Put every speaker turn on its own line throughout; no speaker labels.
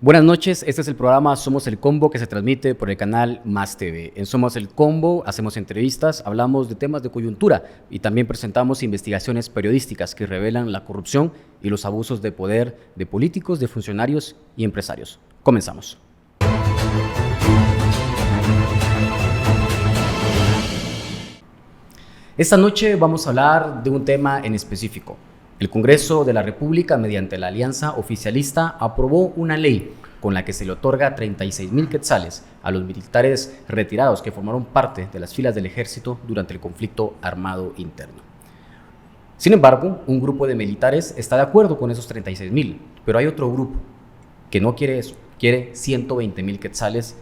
Buenas noches, este es el programa Somos el Combo que se transmite por el canal Más TV. En Somos el Combo hacemos entrevistas, hablamos de temas de coyuntura y también presentamos investigaciones periodísticas que revelan la corrupción y los abusos de poder de políticos, de funcionarios y empresarios. Comenzamos. Esta noche vamos a hablar de un tema en específico. El Congreso de la República, mediante la alianza oficialista, aprobó una ley con la que se le otorga 36,000 quetzales a los militares retirados que formaron parte de las filas del ejército durante el conflicto armado interno. Sin embargo, un grupo de militares está de acuerdo con esos 36,000, pero hay otro grupo que no quiere eso, quiere 120,000 quetzales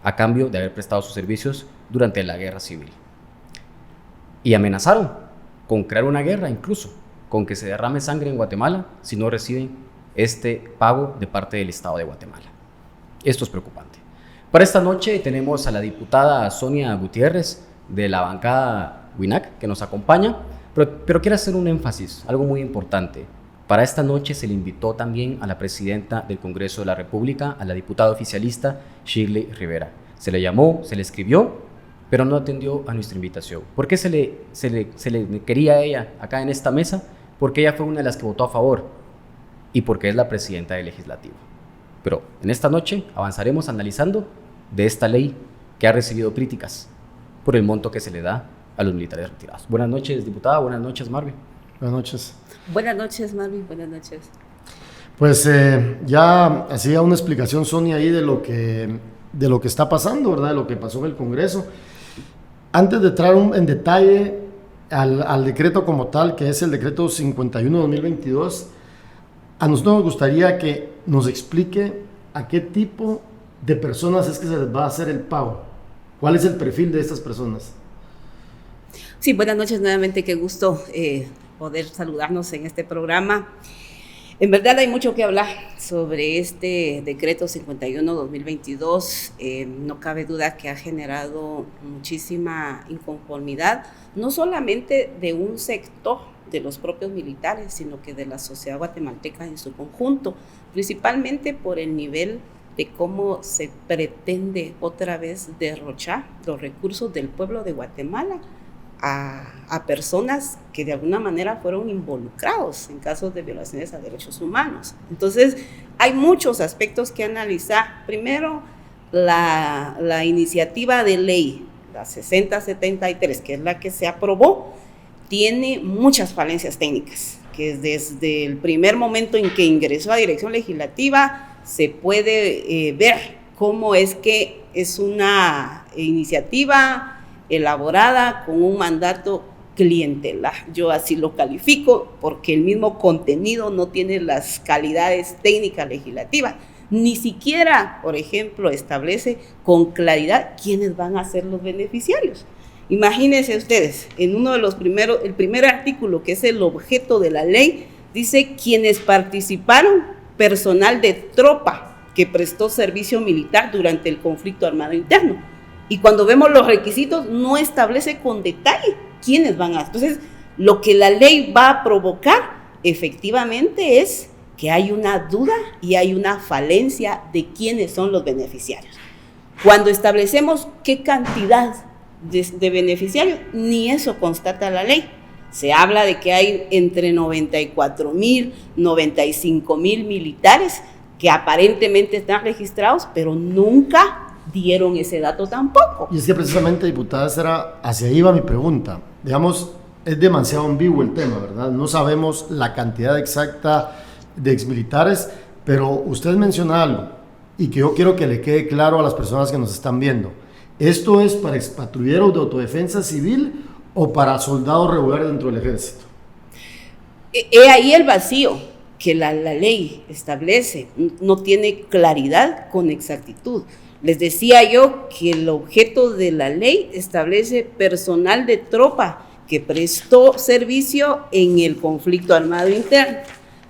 a cambio de haber prestado sus servicios durante la guerra civil. Y amenazaron con crear una guerra, incluso con que se derrame sangre en Guatemala si no reciben este pago de parte del Estado de Guatemala. Esto es preocupante. Para esta noche tenemos a la diputada Sonia Gutiérrez de la bancada WINAC que nos acompaña, pero quiero hacer un énfasis, algo muy importante. Para esta noche se le invitó también a la presidenta del Congreso de la República, a la diputada oficialista Shirley Rivera. Se le llamó, se le escribió, pero no atendió a nuestra invitación. ¿Por qué se le quería a ella acá en esta mesa? Porque ella fue una de las que votó a favor y porque es la presidenta del Legislativo. Pero en esta noche avanzaremos analizando de esta ley que ha recibido críticas por el monto que se le da a los militares retirados. Buenas noches, diputada. Buenas noches, Marvin.
Buenas noches.
Buenas noches, Marvin. Buenas noches.
Pues ya hacía una explicación Sonia ahí de lo que está pasando, ¿verdad? De lo que pasó en el Congreso. Antes de entrar en detalle al decreto como tal, que es el decreto 51/2022, a nosotros nos gustaría que nos explique a qué tipo de personas es que se les va a hacer el pago. ¿Cuál es el perfil de estas personas?
Sí, buenas noches nuevamente, qué gusto poder saludarnos en este programa. En verdad hay mucho que hablar sobre este decreto 51/2022. No cabe duda que ha generado muchísima inconformidad, no solamente de un sector de los propios militares, sino que de la sociedad guatemalteca en su conjunto, principalmente por el nivel de cómo se pretende otra vez derrochar los recursos del pueblo de Guatemala a personas que de alguna manera fueron involucrados en casos de violaciones a derechos humanos. Entonces, hay muchos aspectos que analizar. Primero, la iniciativa de ley, la 6073, que es la que se aprobó, tiene muchas falencias técnicas, que desde el primer momento en que ingresó a dirección legislativa se puede ver cómo es que es una iniciativa elaborada con un mandato clientelar. Yo así lo califico porque el mismo contenido no tiene las calidades técnicas legislativas. Ni siquiera, por ejemplo, establece con claridad quiénes van a ser los beneficiarios. Imagínense ustedes, en uno de los primeros, el primer artículo, que es el objeto de la ley, dice quienes participaron, personal de tropa que prestó servicio militar durante el conflicto armado interno. Y cuando vemos los requisitos, no establece con detalle quiénes van a... Entonces, lo que la ley va a provocar, efectivamente, es que hay una duda y hay una falencia de quiénes son los beneficiarios. Cuando establecemos qué cantidad de beneficiarios, ni eso constata la ley. Se habla de que hay entre 94,000, 95,000 militares que aparentemente están registrados, pero nunca dieron ese dato tampoco.
Y es que precisamente, diputada, hacia ahí va mi pregunta. Digamos, es demasiado ambiguo el tema, ¿verdad? No sabemos la cantidad exacta de exmilitares, pero usted menciona algo y que yo quiero que le quede claro a las personas que nos están viendo. ¿Esto es para expatrulleros de autodefensa civil o para soldados regulares dentro del ejército?
He ahí el vacío que la ley establece, no tiene claridad con exactitud. Les decía yo que el objeto de la ley establece personal de tropa que prestó servicio en el conflicto armado interno,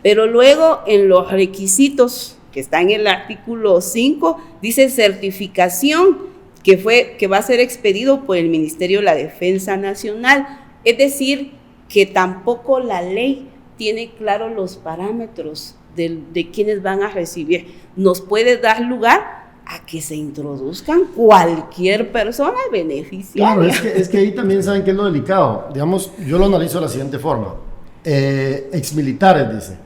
pero luego en los requisitos que está en el artículo 5 dice certificación que va a ser expedido por el Ministerio de la Defensa Nacional, es decir, que tampoco la ley tiene claro los parámetros de quienes van a recibir. Nos puede dar lugar a que se introduzcan cualquier persona beneficiaria.
Claro, es que ahí también saben que es lo delicado. Digamos, yo lo analizo de la siguiente forma. Exmilitares, dice.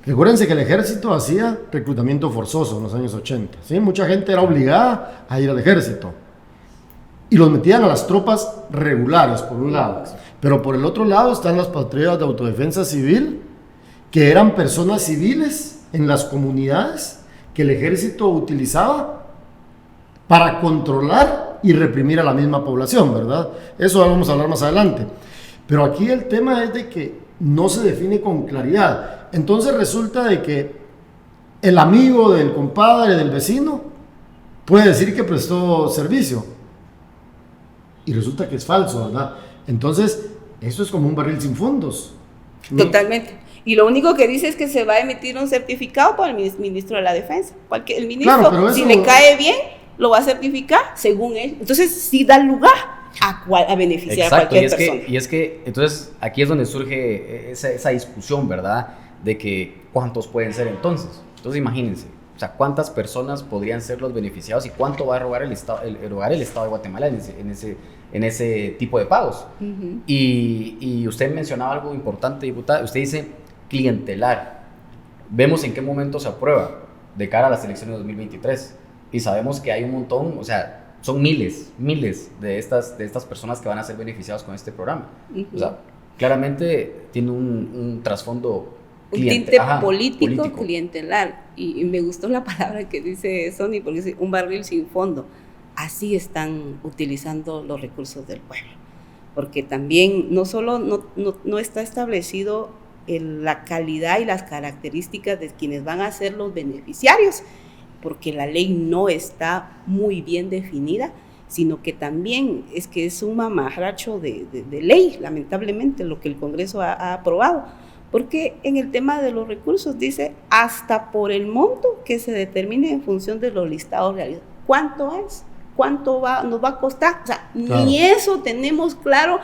Recuérdense que el ejército hacía reclutamiento forzoso en los años 80. ¿Sí? Mucha gente era obligada a ir al ejército. Y los metían a las tropas regulares, por un lado. Pero por el otro lado están las patrullas de autodefensa civil, que eran personas civiles en las comunidades que el ejército utilizaba para controlar y reprimir a la misma población, ¿verdad? Eso vamos a hablar más adelante. Pero aquí el tema es de que no se define con claridad. Entonces resulta de que el amigo del compadre, del vecino, puede decir que prestó servicio. Y resulta que es falso, ¿verdad? Entonces, eso es como un barril sin fondos.
Totalmente. Y lo único que dice es que se va a emitir un certificado por el ministro de la Defensa. El ministro, claro, si le cae bien, lo va a certificar según él. Entonces, sí da lugar a beneficiar a cualquier persona.
Y es que, entonces, aquí es donde surge esa discusión, ¿verdad? De que cuántos pueden ser entonces. Entonces, imagínense, o sea, cuántas personas podrían ser los beneficiados y cuánto va a robar el Estado de Guatemala en ese tipo de pagos. Uh-huh. Y usted mencionaba algo importante, diputada. Usted dice clientelar. Vemos en qué momento se aprueba de cara a las elecciones de 2023 y sabemos que hay un montón, o sea, son miles de estas personas que van a ser beneficiadas con este programa. Uh-huh. O sea, claramente tiene un trasfondo
un tinte político clientelar, y me gustó la palabra que dice Sony, porque dice un barril sin fondo. Así están utilizando los recursos del pueblo, porque también no solo no está establecido la calidad y las características de quienes van a ser los beneficiarios, porque la ley no está muy bien definida, sino que también es que es un mamarracho de ley, lamentablemente, lo que el Congreso ha aprobado, porque en el tema de los recursos dice hasta por el monto que se determine en función de los listados realizados. ¿Cuánto es? ¿Cuánto nos va a costar? O sea, claro, ni eso tenemos claro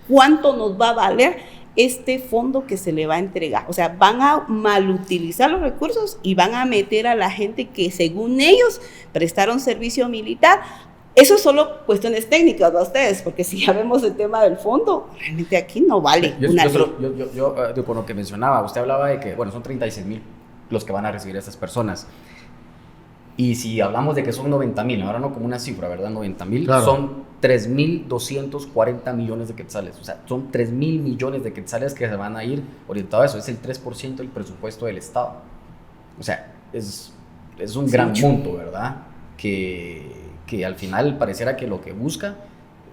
cuánto nos va a valer este fondo que se le va a entregar. O sea, van a malutilizar los recursos y van a meter a la gente que según ellos prestaron servicio militar. Eso es solo cuestiones técnicas de ustedes, porque si ya vemos el tema del fondo, realmente aquí no vale
yo con lo que mencionaba, usted hablaba de que, bueno, son 36,000 los que van a recibir a estas personas. Y si hablamos de que son 90,000, ahora no como una cifra, ¿verdad? 90,000, claro, son 3,240 millones de quetzales. O sea, son 3,000 millones de quetzales que se van a ir orientados a eso. Es el 3% del presupuesto del Estado. O sea, es un gran monto, ¿verdad? Que al final pareciera que lo que busca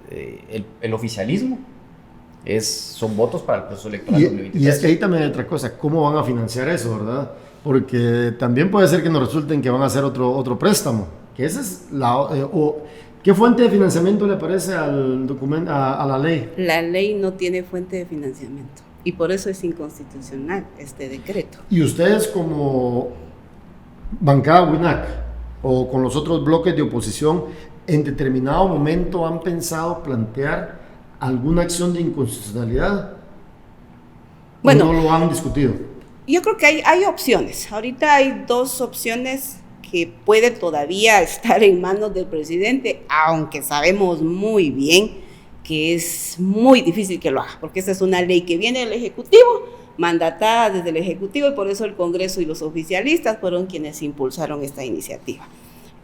el oficialismo son votos para el proceso electoral 2023.
Y es que ahí también hay otra cosa, ¿cómo van a financiar eso, verdad? Porque también puede ser que nos resulten que van a hacer otro préstamo, que esa es ¿qué fuente de financiamiento le parece al documento, a la ley?
La ley no tiene fuente de financiamiento y por eso es inconstitucional este decreto.
Y ustedes como bancada WINAC o con los otros bloques de oposición, en determinado momento han pensado plantear alguna acción de inconstitucionalidad. Bueno, ¿o no lo han discutido?
Yo creo que hay opciones. Ahorita hay dos opciones que puede todavía estar en manos del presidente, aunque sabemos muy bien que es muy difícil que lo haga, porque esta es una ley que viene del Ejecutivo, mandatada desde el Ejecutivo, y por eso el Congreso y los oficialistas fueron quienes impulsaron esta iniciativa.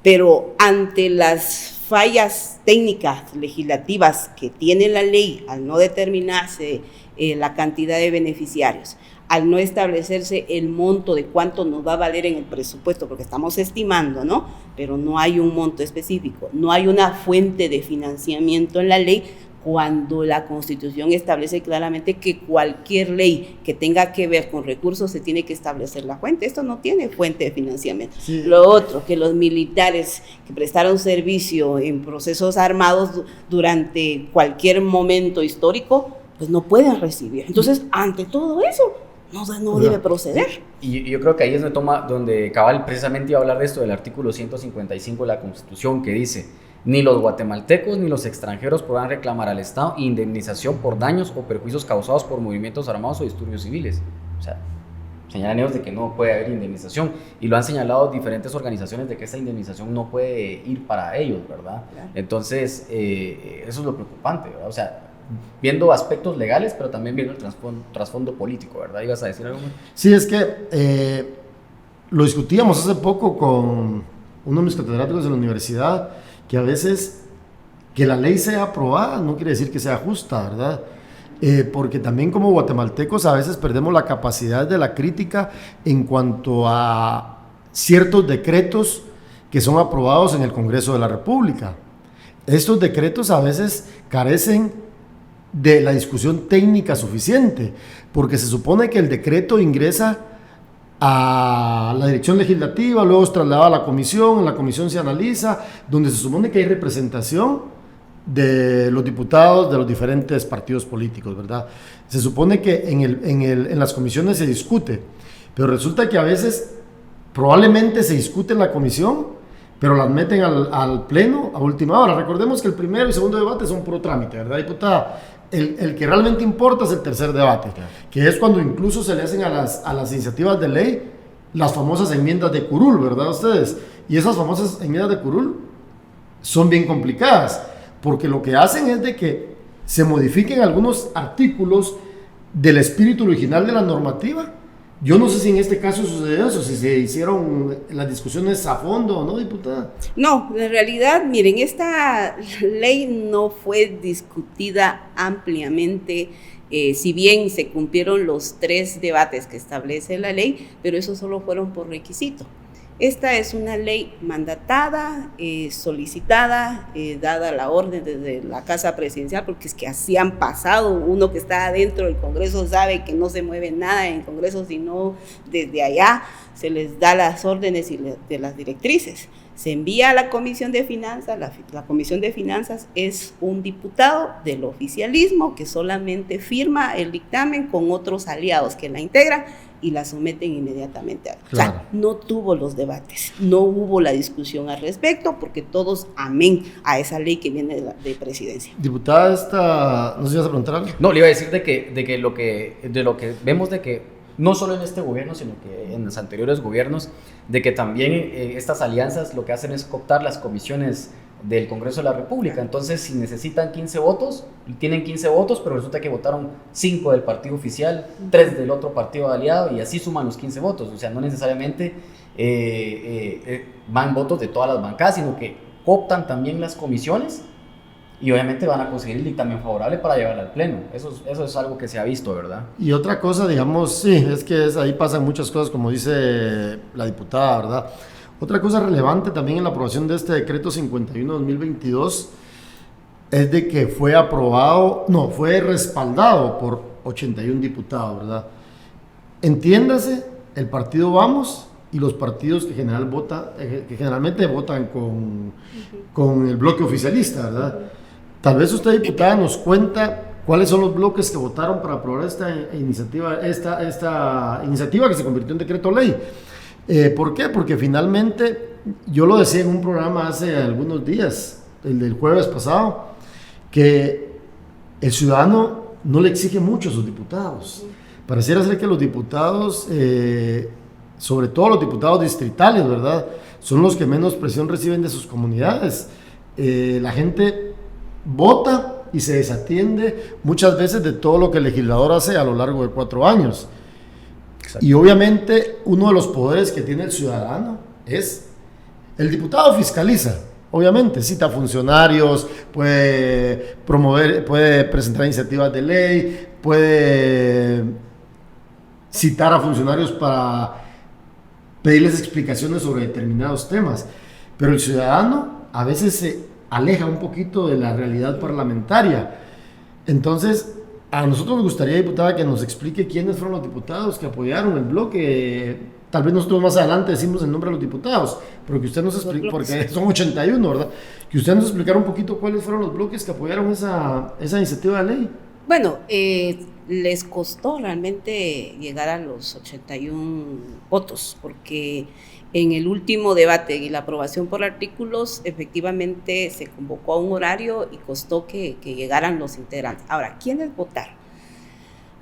Pero ante las fallas técnicas legislativas que tiene la ley al no determinarse la cantidad de beneficiarios, al no establecerse el monto de cuánto nos va a valer en el presupuesto, porque estamos estimando, ¿no? Pero no hay un monto específico, no hay una fuente de financiamiento en la ley, cuando la Constitución establece claramente que cualquier ley que tenga que ver con recursos se tiene que establecer la fuente. Esto no tiene fuente de financiamiento. Sí. Lo otro, que los militares que prestaron servicio en procesos armados durante cualquier momento histórico, pues no pueden recibir. Entonces, ante todo eso, no debe proceder.
Y yo creo que ahí es donde Cabal precisamente iba a hablar de esto, del artículo 155 de la Constitución, que dice: ni los guatemaltecos ni los extranjeros podrán reclamar al Estado indemnización por daños o perjuicios causados por movimientos armados o disturbios civiles. O sea, señalan ellos de que no puede haber indemnización y lo han señalado diferentes organizaciones de que esta indemnización no puede ir para ellos, ¿verdad? Claro. Entonces, eso es lo preocupante, ¿verdad? O sea, viendo aspectos legales, pero también viendo el trasfondo político, ¿verdad? ¿Ibas a decir algo?
Sí, es que lo discutíamos hace poco con uno de mis catedráticos de la universidad, que a veces que la ley sea aprobada no quiere decir que sea justa, ¿verdad? Porque también como guatemaltecos a veces perdemos la capacidad de la crítica en cuanto a ciertos decretos que son aprobados en el Congreso de la República. Estos decretos a veces carecen de la discusión técnica suficiente, porque se supone que el decreto ingresa a la dirección legislativa, luego es trasladado a la comisión, en la comisión se analiza, donde se supone que hay representación de los diputados de los diferentes partidos políticos, ¿verdad? Se supone que en las comisiones se discute, pero resulta que a veces probablemente se discute en la comisión, pero las meten al pleno a última hora. Recordemos que el primero y segundo debate son puro trámite, ¿verdad, diputada? El que realmente importa es el tercer debate, que es cuando incluso se le hacen a las iniciativas de ley las famosas enmiendas de curul, ¿verdad ustedes? Y esas famosas enmiendas de curul son bien complicadas, porque lo que hacen es de que se modifiquen algunos artículos del espíritu original de la normativa. Yo no sé si en este caso sucedió eso, si se hicieron las discusiones a fondo o no, diputada.
No, en realidad, miren, esta ley no fue discutida ampliamente, si bien se cumplieron los 3 debates que establece la ley, pero esos solo fueron por requisito. Esta es una ley mandatada, solicitada, dada la orden desde la Casa Presidencial, porque es que así han pasado. Uno que está adentro del Congreso sabe que no se mueve nada en el Congreso, sino desde allá se les da las órdenes y de las directrices. Se envía a la Comisión de Finanzas, la Comisión de Finanzas es un diputado del oficialismo que solamente firma el dictamen con otros aliados que la integran y la someten inmediatamente. Claro. O sea, no tuvo los debates, no hubo la discusión al respecto, porque todos amén a esa ley que viene de presidencia.
Diputada, ¿no se ibas a preguntar algo?
No, le iba a decir de lo que vemos de que no solo en este gobierno, sino que en los anteriores gobiernos, de que también estas alianzas lo que hacen es cooptar las comisiones del Congreso de la República. Entonces, si necesitan 15 votos, tienen 15 votos, pero resulta que votaron 5 del partido oficial, 3 del otro partido aliado, y así suman los 15 votos. O sea, no necesariamente van votos de todas las bancadas, sino que cooptan también las comisiones y obviamente van a conseguir el dictamen favorable para llevarla al pleno. Eso es algo que se ha visto, ¿verdad? Y
otra cosa, digamos, sí, es que ahí pasan muchas cosas, como dice la diputada, ¿verdad? Otra cosa relevante también en la aprobación de este decreto 51-2022 es de que fue respaldado por 81 diputados, ¿verdad? Entiéndase, el partido Vamos y los partidos que generalmente votan con el bloque oficialista, ¿verdad? Tal vez usted, diputada, nos cuenta cuáles son los bloques que votaron para aprobar esta iniciativa que se convirtió en decreto ley. ¿Por qué? Porque finalmente, yo lo decía en un programa hace algunos días, el del jueves pasado, que el ciudadano no le exige mucho a sus diputados. Pareciera ser que los diputados, sobre todo los diputados distritales, ¿verdad?, son los que menos presión reciben de sus comunidades. La gente vota y se desatiende muchas veces de todo lo que el legislador hace a lo largo de 4 años. Exacto. Y obviamente uno de los poderes que tiene el ciudadano es el diputado fiscaliza, obviamente cita funcionarios, puede presentar iniciativas de ley, puede citar a funcionarios para pedirles explicaciones sobre determinados temas, pero el ciudadano a veces se aleja un poquito de la realidad parlamentaria. Entonces, a nosotros nos gustaría, diputada, que nos explique quiénes fueron los diputados que apoyaron el bloque. Tal vez nosotros más adelante decimos el nombre de los diputados, pero que usted nos explique, porque son 81, ¿verdad? Que usted nos explicara un poquito cuáles fueron los bloques que apoyaron esa iniciativa de ley.
Bueno, les costó realmente llegar a los 81 votos, porque en el último debate y la aprobación por artículos, efectivamente se convocó a un horario y costó que llegaran los integrantes. Ahora, ¿quiénes votaron?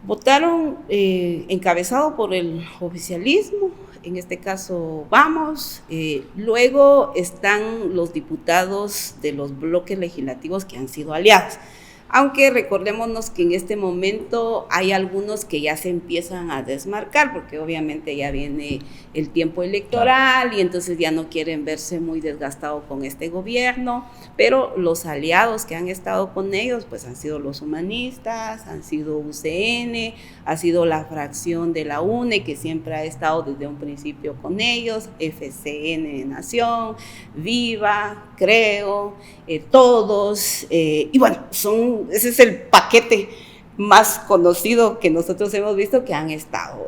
Votaron encabezado por el oficialismo, en este caso Vamos, luego están los diputados de los bloques legislativos que han sido aliados. Aunque recordémonos que en este momento hay algunos que ya se empiezan a desmarcar, porque obviamente ya viene el tiempo electoral y entonces ya no quieren verse muy desgastados con este gobierno, pero los aliados que han estado con ellos pues han sido los humanistas, han sido UCN, ha sido la fracción de la UNE que siempre ha estado desde un principio con ellos, FCN de Nación, Viva, Creo, todos, y bueno, ese es el paquete más conocido que nosotros hemos visto que han estado.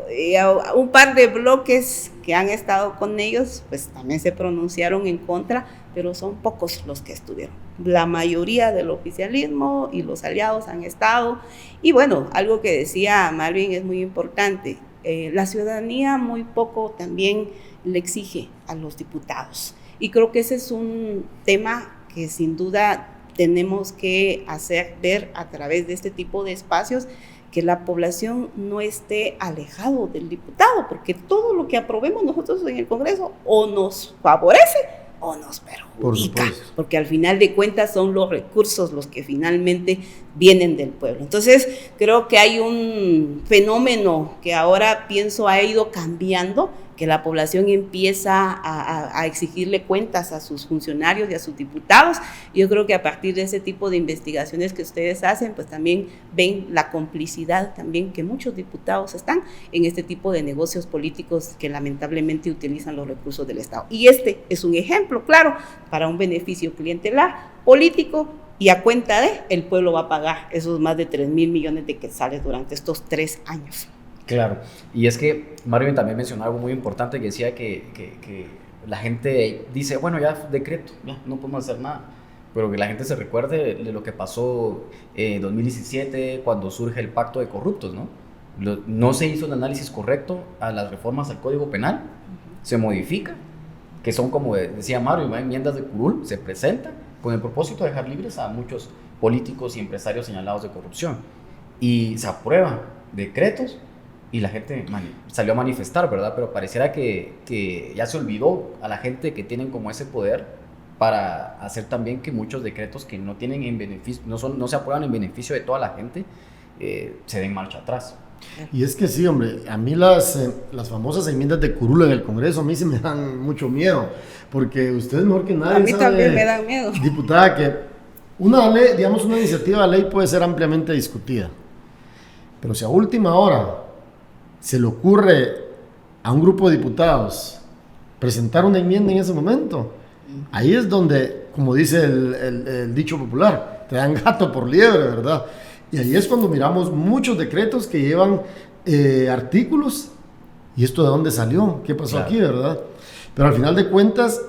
Un par de bloques que han estado con ellos, pues también se pronunciaron en contra, pero son pocos los que estuvieron. La mayoría del oficialismo y los aliados han estado. Y bueno, algo que decía Marvin es muy importante. La ciudadanía muy poco también le exige a los diputados. Y creo que ese es un tema que sin duda tenemos que hacer ver a través de este tipo de espacios, que la población no esté alejado del diputado, porque todo lo que aprobemos nosotros en el Congreso o nos favorece o nos perjudica, porque al final de cuentas son los recursos los que finalmente vienen del pueblo. Entonces creo que hay un fenómeno que ahora pienso ha ido cambiando, que la población empieza a exigirle cuentas a sus funcionarios y a sus diputados. Yo creo que a partir de ese tipo de investigaciones que ustedes hacen, pues también ven la complicidad también que muchos diputados están en este tipo de negocios políticos que lamentablemente utilizan los recursos del Estado. Y este es un ejemplo claro para un beneficio clientelar, político, y a cuenta de el pueblo va a pagar esos más de 3,000 millones de quetzales durante estos 3 años.
Claro, y es que Marvin también mencionó algo muy importante que decía que la gente dice, bueno, ya decreto, ya no podemos hacer nada, pero que la gente se recuerde de lo que pasó en 2017 cuando surge el pacto de corruptos, ¿no? No se hizo un análisis correcto a las reformas al Código Penal, se modifica, que son como decía Marvin, enmiendas de curul, se presentan con el propósito de dejar libres a muchos políticos y empresarios señalados de corrupción, y se aprueban decretos y la gente salió a manifestar, ¿verdad? Pero pareciera que ya se olvidó a la gente que tienen como ese poder para hacer también que muchos decretos que no tienen en beneficio, no se aprueban en beneficio de toda la gente, se den marcha atrás.
Y es que sí, hombre, a mí las famosas enmiendas de curul en el Congreso a mí sí me dan mucho miedo, porque ustedes mejor que nadie
a mí
sabe,
también me dan miedo,
diputada, que una ley, digamos, una iniciativa de ley puede ser ampliamente discutida, pero si a última hora se le ocurre a un grupo de diputados presentar una enmienda en ese momento, ahí es donde, como dice el dicho popular, te dan gato por liebre, ¿verdad? Y ahí es cuando miramos muchos decretos que llevan artículos, y esto de dónde salió, qué pasó aquí, ¿verdad? Pero al final de cuentas,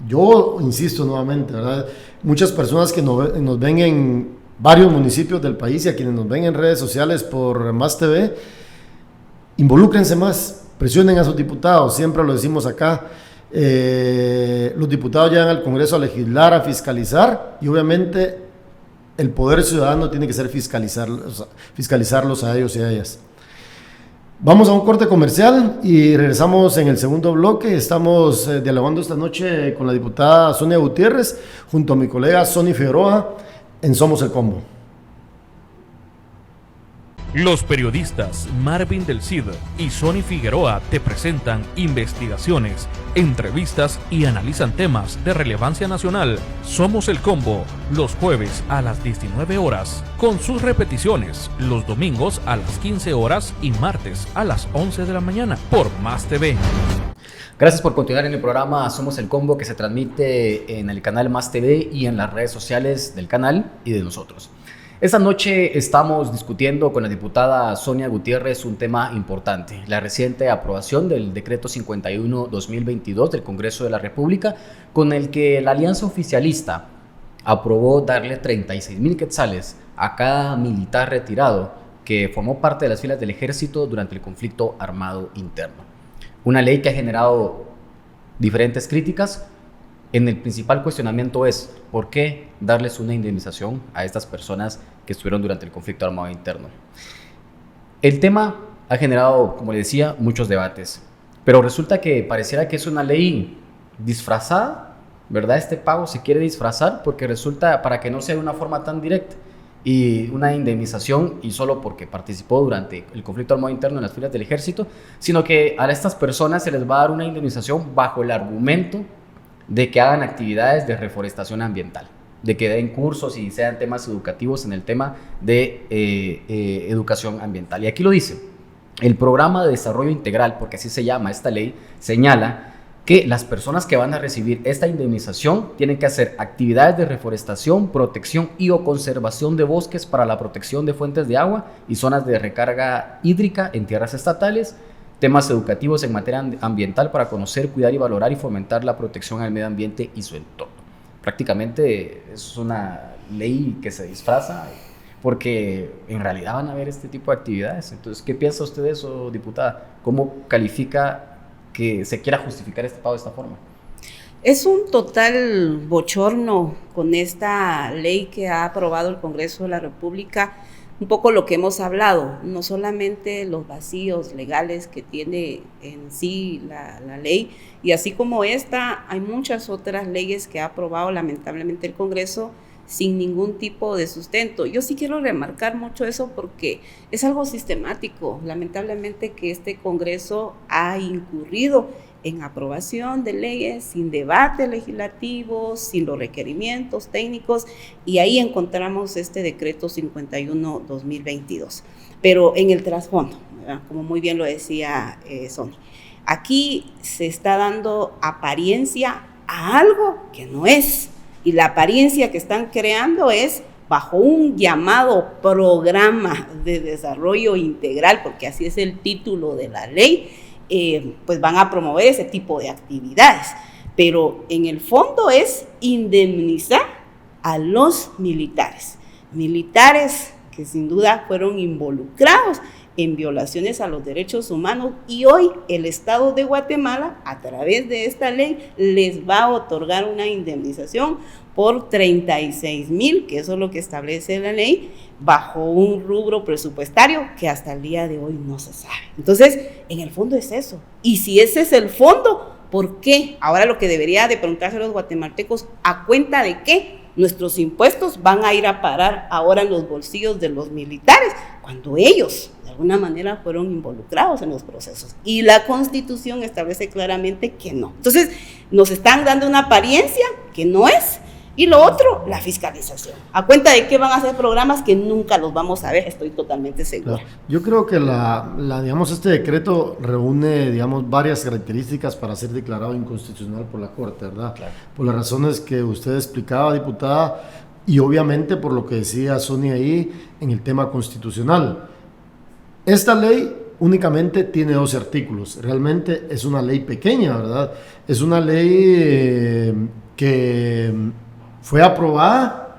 yo insisto nuevamente, ¿verdad? Muchas personas que nos ven en varios municipios del país y a quienes nos ven en redes sociales por Más TV, involúcrense más, presionen a sus diputados, siempre lo decimos acá, los diputados llegan al Congreso a legislar, a fiscalizar, y obviamente el poder ciudadano tiene que ser fiscalizarlos a ellos y a ellas. Vamos a un corte comercial y regresamos en el segundo bloque. Estamos dialogando esta noche con la diputada Sonia Gutiérrez junto a mi colega Sonny Figueroa en Somos el Combo.
Los periodistas Marvin del Cid y Sonny Figueroa te presentan investigaciones, entrevistas y analizan temas de relevancia nacional. Somos el Combo, los jueves a las 19 horas, con sus repeticiones los domingos a las 15 horas y martes a las 11 de la mañana por Más TV.
Gracias por continuar en el programa Somos el Combo, que se transmite en el canal Más TV y en las redes sociales del canal y de nosotros. Esta noche estamos discutiendo con la diputada Sonia Gutiérrez un tema importante, la reciente aprobación del decreto 51/2022 del Congreso de la República, con el que la alianza oficialista aprobó darle 36,000 quetzales a cada militar retirado que formó parte de las filas del ejército durante el conflicto armado interno. Una ley que ha generado diferentes críticas. En el principal cuestionamiento es, ¿por qué darles una indemnización a estas personas que estuvieron durante el conflicto armado interno? El tema ha generado, como le decía, muchos debates, pero resulta que pareciera que es una ley disfrazada, ¿verdad? Este pago se quiere disfrazar porque resulta para que no sea de una forma tan directa y una indemnización y solo porque participó durante el conflicto armado interno en las filas del ejército, sino que a estas personas se les va a dar una indemnización bajo el argumento de que hagan actividades de reforestación ambiental, de que den cursos y sean temas educativos en el tema de educación ambiental. Y aquí lo dice, el programa de desarrollo integral, porque así se llama esta ley, señala que las personas que van a recibir esta indemnización tienen que hacer actividades de reforestación, protección y o conservación de bosques para la protección de fuentes de agua y zonas de recarga hídrica en tierras estatales, temas educativos en materia ambiental para conocer, cuidar y valorar y fomentar la protección al medio ambiente y su entorno. Prácticamente es una ley que se disfraza porque en realidad van a haber este tipo de actividades. Entonces, ¿qué piensa usted de eso, diputada? ¿Cómo califica que se quiera justificar este pago de esta forma?
Es un total bochorno con esta ley que ha aprobado el Congreso de la República. Un poco lo que hemos hablado, no solamente los vacíos legales que tiene en sí la ley, y así como esta, hay muchas otras leyes que ha aprobado lamentablemente el Congreso sin ningún tipo de sustento. Yo sí quiero remarcar mucho eso porque es algo sistemático, lamentablemente, que este Congreso ha incurrido en aprobación de leyes sin debate legislativo, sin los requerimientos técnicos, y ahí encontramos este decreto 51-2022. Pero en el trasfondo, ¿verdad? Como muy bien lo decía Sonia, aquí se está dando apariencia a algo que no es, y la apariencia que están creando es bajo un llamado programa de desarrollo integral, porque así es el título de la ley. Pues van a promover ese tipo de actividades, pero en el fondo es indemnizar a los militares que sin duda fueron involucrados en violaciones a los derechos humanos, y hoy el Estado de Guatemala, a través de esta ley, les va a otorgar una indemnización por 36,000, que eso es lo que establece la ley, bajo un rubro presupuestario que hasta el día de hoy no se sabe. Entonces, en el fondo es eso. Y si ese es el fondo, ¿por qué? Ahora lo que debería de preguntarse a los guatemaltecos, ¿a cuenta de qué nuestros impuestos van a ir a parar ahora en los bolsillos de los militares, cuando ellos de alguna manera fueron involucrados en los procesos? Y la Constitución establece claramente que no. Entonces, nos están dando una apariencia que no es. Y lo otro, la fiscalización. ¿A cuenta de qué van a hacer programas que nunca los vamos a ver? Estoy totalmente segura.
Claro. Yo creo que digamos, este decreto reúne, digamos, varias características para ser declarado inconstitucional por la Corte, ¿verdad? Claro. Por las razones que usted explicaba, diputada, y obviamente por lo que decía Sonia ahí en el tema constitucional. Esta ley únicamente tiene 12 artículos. Realmente es una ley pequeña, ¿verdad? Es una ley que fue aprobada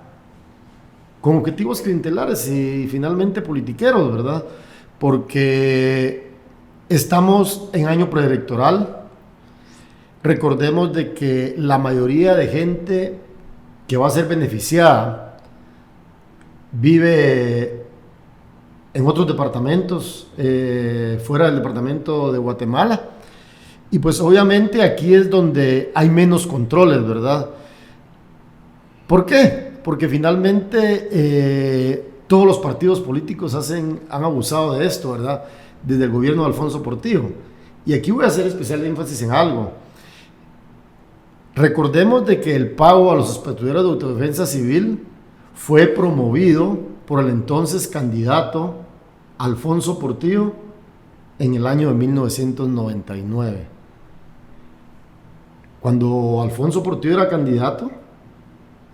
con objetivos clientelares y finalmente politiqueros, ¿verdad? Porque estamos en año preelectoral. Recordemos de que la mayoría de gente que va a ser beneficiada vive en otros departamentos, fuera del departamento de Guatemala, y pues obviamente aquí es donde hay menos controles, ¿verdad? ¿Por qué? Porque finalmente todos los partidos políticos han abusado de esto, ¿verdad? Desde el gobierno de Alfonso Portillo. Y aquí voy a hacer especial énfasis en algo. Recordemos de que el pago a los patrulleros de autodefensa civil fue promovido por el entonces candidato Alfonso Portillo en el año de 1999. Cuando Alfonso Portillo era candidato,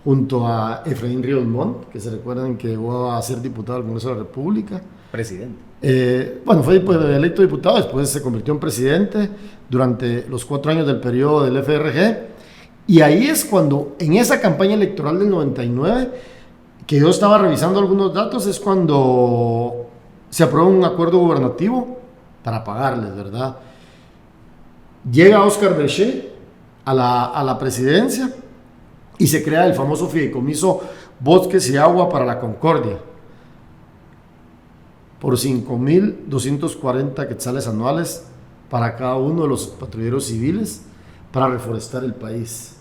junto a Efraín Ríos Montt, que se recuerdan que llegó a ser diputado del Congreso de la República.
Presidente.
Bueno, fue electo diputado, después se convirtió en presidente durante los 4 años del periodo del FRG, y ahí es cuando, en esa campaña electoral del 99, que yo estaba revisando algunos datos, es cuando se aprobó un acuerdo gubernativo para pagarles, ¿verdad? Llega Óscar Berché a la presidencia, y se crea el famoso fideicomiso Bosques y Agua para la Concordia. por 5.240 quetzales anuales para cada uno de los patrulleros civiles para reforestar el país.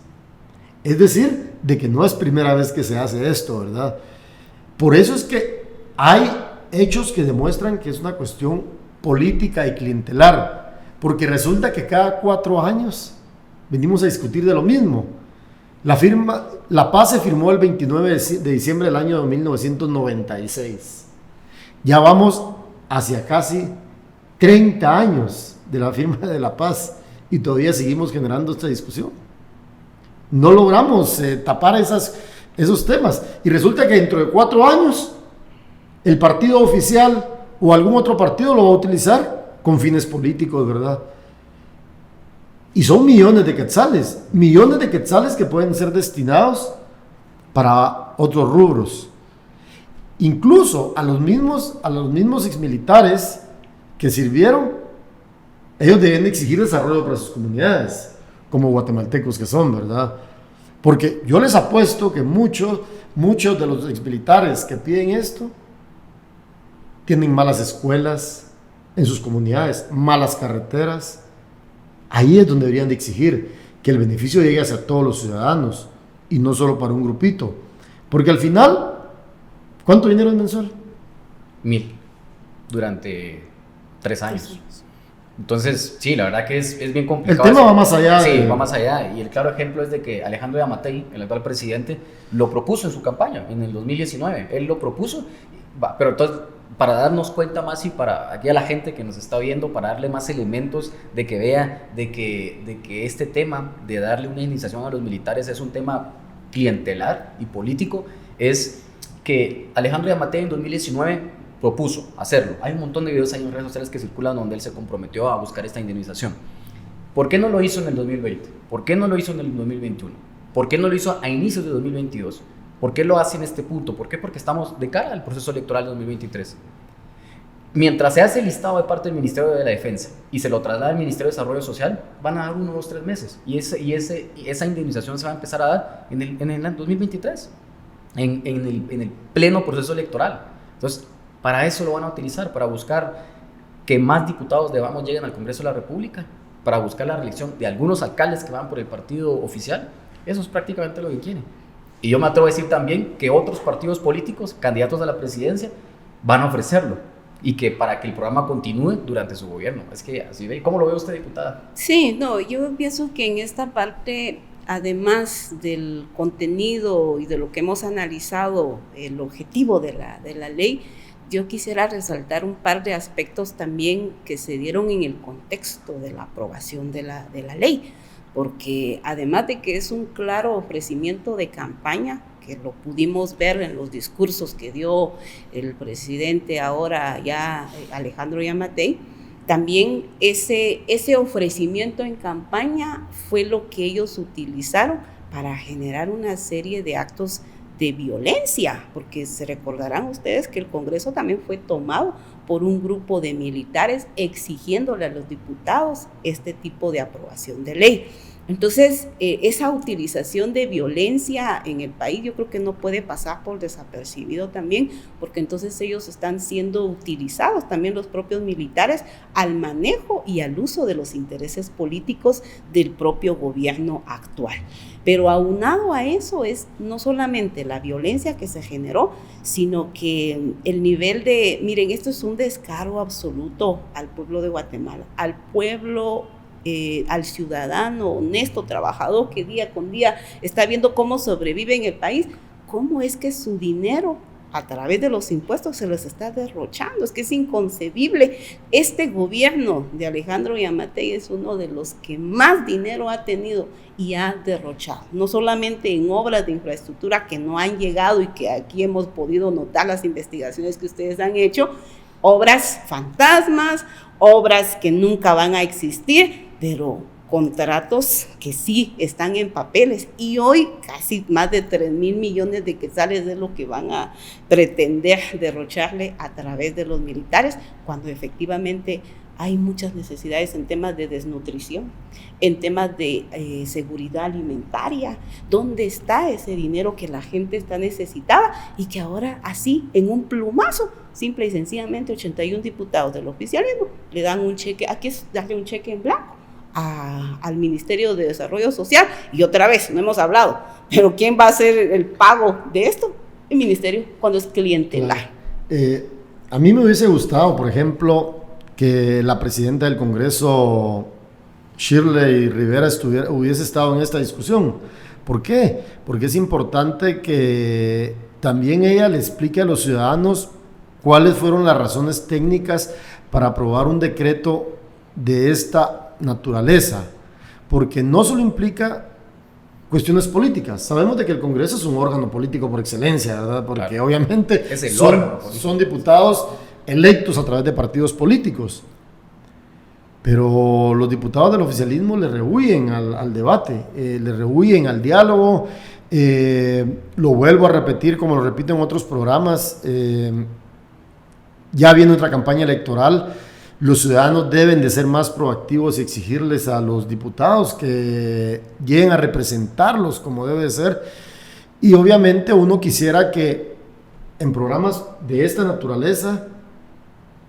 Es decir, de que no es primera vez que se hace esto, ¿verdad? Por eso es que hay hechos que demuestran que es una cuestión política y clientelar, porque resulta que cada 4 años venimos a discutir de lo mismo. La paz se firmó el 29 de diciembre del año 1996. Ya vamos hacia casi 30 años de la firma de la paz y todavía seguimos generando esta discusión. No logramos tapar esos temas. Y resulta que dentro de 4 años el partido oficial o algún otro partido lo va a utilizar con fines políticos, ¿verdad? Y son millones de quetzales que pueden ser destinados para otros rubros. Incluso a los mismos exmilitares que sirvieron, ellos deben exigir desarrollo para sus comunidades, como guatemaltecos que son, ¿verdad? Porque yo les apuesto que muchos de los exmilitares que piden esto tienen malas escuelas en sus comunidades, malas carreteras. Ahí es donde deberían de exigir que el beneficio llegue hacia todos los ciudadanos y no solo para un grupito. Porque al final, ¿cuánto dinero es mensual?
1,000 durante 3 años. Entonces, sí, la verdad que es bien complicado.
El tema va más allá.
Sí, va más allá. Y el claro ejemplo es de que Alejandro Yamatei, el actual presidente, lo propuso en su campaña, en el 2019. Él lo propuso, pero entonces, para darnos cuenta más y para aquí a la gente que nos está viendo, para darle más elementos de que vea de que este tema de darle una indemnización a los militares es un tema clientelar y político, es que Alejandro Yamatei en 2019 propuso hacerlo. Hay un montón de videos ahí en redes sociales que circulan donde él se comprometió a buscar esta indemnización. ¿Por qué no lo hizo en el 2020? ¿Por qué no lo hizo en el 2021? ¿Por qué no lo hizo a inicios de 2022? ¿Por qué lo hace en este punto? ¿Por qué? Porque estamos de cara al proceso electoral de 2023. Mientras se hace el listado de parte del Ministerio de la Defensa y se lo traslada al Ministerio de Desarrollo Social, van a dar 1, 2, 3 meses. Y esa indemnización se va a empezar a dar en el 2023, en el pleno proceso electoral. Entonces, para eso lo van a utilizar, para buscar que más diputados de Vamos lleguen al Congreso de la República, para buscar la reelección de algunos alcaldes que van por el partido oficial. Eso es prácticamente lo que quieren. Y yo me atrevo a decir también que otros partidos políticos, candidatos a la presidencia, van a ofrecerlo. Y que para que el programa continúe durante su gobierno. Es que así ve. ¿Cómo lo ve usted, diputada?
Sí, no, yo pienso que en esta parte, además del contenido y de lo que hemos analizado, el objetivo de la ley, yo quisiera resaltar un par de aspectos también que se dieron en el contexto de la aprobación de la ley, porque además de que es un claro ofrecimiento de campaña, que lo pudimos ver en los discursos que dio el presidente ahora ya Alejandro Yamatei, también ese ofrecimiento en campaña fue lo que ellos utilizaron para generar una serie de actos de violencia, porque se recordarán ustedes que el Congreso también fue tomado por un grupo de militares exigiéndole a los diputados este tipo de aprobación de ley. Entonces, esa utilización de violencia en el país yo creo que no puede pasar por desapercibido también, porque entonces ellos están siendo utilizados, también los propios militares, al manejo y al uso de los intereses políticos del propio gobierno actual. Pero aunado a eso es no solamente la violencia que se generó, sino que el nivel de, miren, esto es un descaro absoluto al pueblo de Guatemala, al pueblo, al ciudadano honesto, trabajador, que día con día está viendo cómo sobrevive en el país, cómo es que su dinero a través de los impuestos se los está derrochando. Es que es inconcebible. Este gobierno de Alejandro Yamatei es uno de los que más dinero ha tenido y ha derrochado, no solamente en obras de infraestructura que no han llegado y que aquí hemos podido notar las investigaciones que ustedes han hecho, obras fantasmas, obras que nunca van a existir, pero contratos que sí están en papeles, y hoy casi más de 3,000 millones de quetzales es lo que van a pretender derrocharle a través de los militares, cuando efectivamente hay muchas necesidades en temas de desnutrición, en temas de seguridad alimentaria. ¿Dónde está ese dinero que la gente está necesitada y que ahora así, en un plumazo, simple y sencillamente 81 diputados del oficialismo le dan un cheque? Aquí es darle un cheque en blanco al Ministerio de Desarrollo Social. Y otra vez, no hemos hablado, pero ¿quién va a hacer el pago de esto? El ministerio, cuando es clientelar.
A mí me hubiese gustado, por ejemplo, que la presidenta del Congreso, Shirley Rivera, hubiese estado en esta discusión. ¿Por qué? Porque es importante que también ella le explique a los ciudadanos cuáles fueron las razones técnicas para aprobar un decreto de esta naturaleza, porque no solo implica cuestiones políticas. Sabemos de que el Congreso es un órgano político por excelencia, ¿verdad? Porque claro, obviamente son diputados electos a través de partidos políticos. Pero los diputados del oficialismo le rehuyen al debate, le rehuyen al diálogo. Lo vuelvo a repetir, como lo repito en otros programas, ya viene otra campaña electoral. Los ciudadanos deben de ser más proactivos y exigirles a los diputados que lleguen a representarlos como debe ser. Y obviamente uno quisiera que en programas de esta naturaleza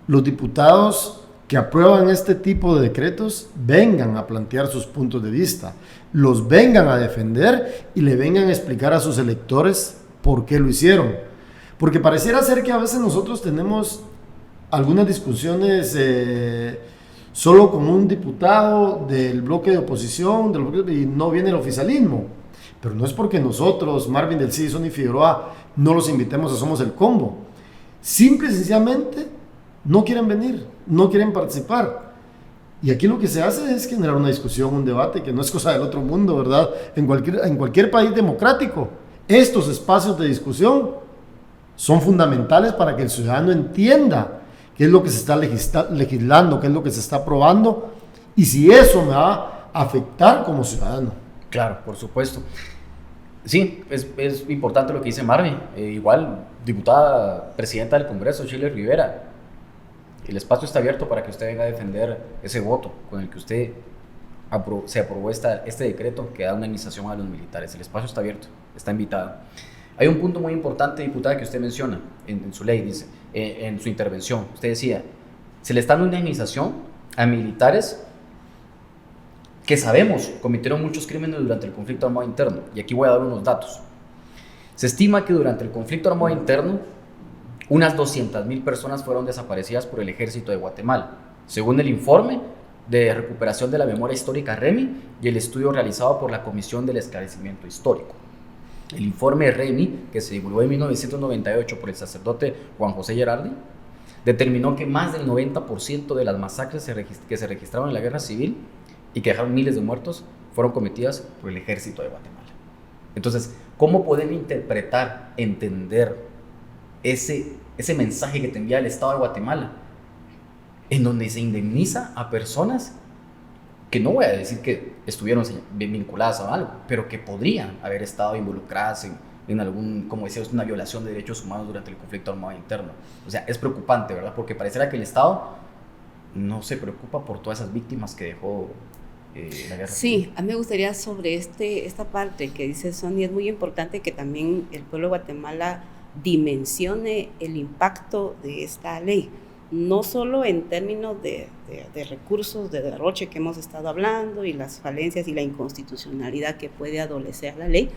los diputados que aprueban este tipo de decretos vengan a plantear sus puntos de vista, los vengan a defender y le vengan a explicar a sus electores por qué lo hicieron. Porque pareciera ser que a veces nosotros tenemos algunas discusiones solo con un diputado del bloque de oposición y no viene el oficialismo. Pero no es porque nosotros, Marvin del CID y Sonny Figueroa, no los invitemos a Somos el Combo. Simple y sencillamente no quieren venir, no quieren participar. Y aquí lo que se hace es generar una discusión, un debate, que no es cosa del otro mundo, ¿verdad? En cualquier país democrático, estos espacios de discusión son fundamentales para que el ciudadano entienda qué es lo que se está legislando, qué es lo que se está aprobando y si eso me va a afectar como ciudadano.
Claro, por supuesto. Sí, es importante lo que dice Marvin. Igual, diputada presidenta del Congreso, Shirley Rivera, el espacio está abierto para que usted venga a defender ese voto con el que usted se aprobó este decreto que da una indemnización a los militares. El espacio está abierto, está invitado. Hay un punto muy importante, diputada, que usted menciona en su ley, dice, en su intervención. Usted decía, se le está dando una indemnización a militares que sabemos cometieron muchos crímenes durante el conflicto armado interno. Y aquí voy a dar unos datos. Se estima que durante el conflicto armado interno, unas 200,000 personas fueron desaparecidas por el ejército de Guatemala, según el informe de recuperación de la memoria histórica REMI y el estudio realizado por la Comisión del Esclarecimiento Histórico. El informe REMI, que se divulgó en 1998 por el sacerdote Juan José Gerardi, determinó que más del 90% de las masacres que se registraron en la guerra civil y que dejaron miles de muertos fueron cometidas por el ejército de Guatemala. Entonces, ¿cómo pueden interpretar, entender ese mensaje que te envía el Estado de Guatemala, en donde se indemniza a personas que no voy a decir que estuvieron vinculadas a algo, pero que podrían haber estado involucradas en algún, como decía usted, una violación de derechos humanos durante el conflicto armado interno? O sea, es preocupante, ¿verdad? Porque pareciera que el Estado no se preocupa por todas esas víctimas que dejó la guerra.
Sí, a mí me gustaría sobre esta parte que dice Sonny, es muy importante que también el pueblo de Guatemala dimensione el impacto de esta ley, no solo en términos de recursos de derroche que hemos estado hablando y las falencias y la inconstitucionalidad que puede adolecer la ley,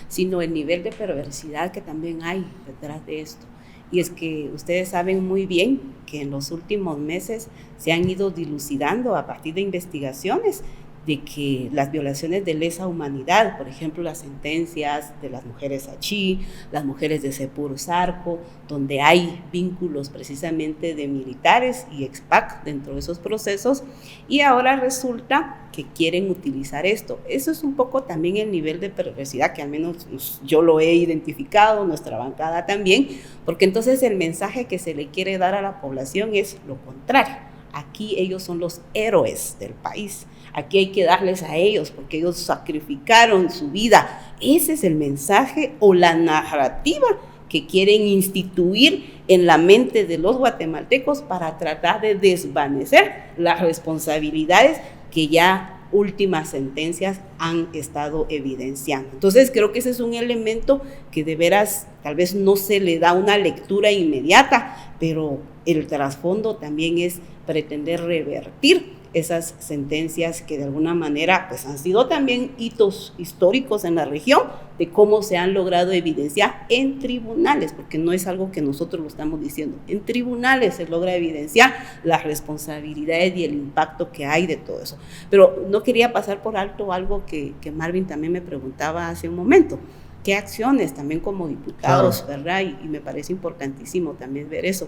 sino el nivel de perversidad que también hay detrás de esto. Y es que ustedes saben muy bien que en los últimos meses se han ido dilucidando a partir de investigaciones de que las violaciones de lesa humanidad, por ejemplo, las sentencias de las mujeres Achí, las mujeres de Sepur Zarco, donde hay vínculos precisamente de militares y expac dentro de esos procesos, y ahora resulta que quieren utilizar esto. Eso es un poco también el nivel de perversidad que al menos yo lo he identificado, nuestra bancada también, porque entonces el mensaje que se le quiere dar a la población es lo contrario. Aquí ellos son los héroes del país. Aquí hay que darles a ellos porque ellos sacrificaron su vida. Ese es el mensaje o la narrativa que quieren instituir en la mente de los guatemaltecos para tratar de desvanecer las responsabilidades que ya últimas sentencias han estado evidenciando. Entonces creo que ese es un elemento que de veras tal vez no se le da una lectura inmediata, pero el trasfondo también es pretender revertir esas sentencias que de alguna manera pues han sido también hitos históricos en la región de cómo se han logrado evidenciar en tribunales, porque no es algo que nosotros lo estamos diciendo, en tribunales se logra evidenciar las responsabilidades y el impacto que hay de todo eso. Pero no quería pasar por alto algo que Marvin también me preguntaba hace un momento. ¿Qué acciones también como diputados, claro, verdad? Y me parece importantísimo también ver eso.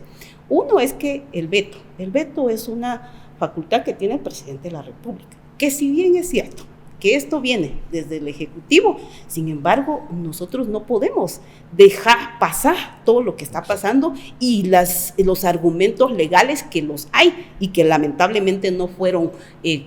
Uno es que el veto es una facultad que tiene el presidente de la República, que si bien es cierto que esto viene desde el Ejecutivo, sin embargo, nosotros no podemos dejar pasar todo lo que está pasando y los argumentos legales que los hay y que lamentablemente no fueron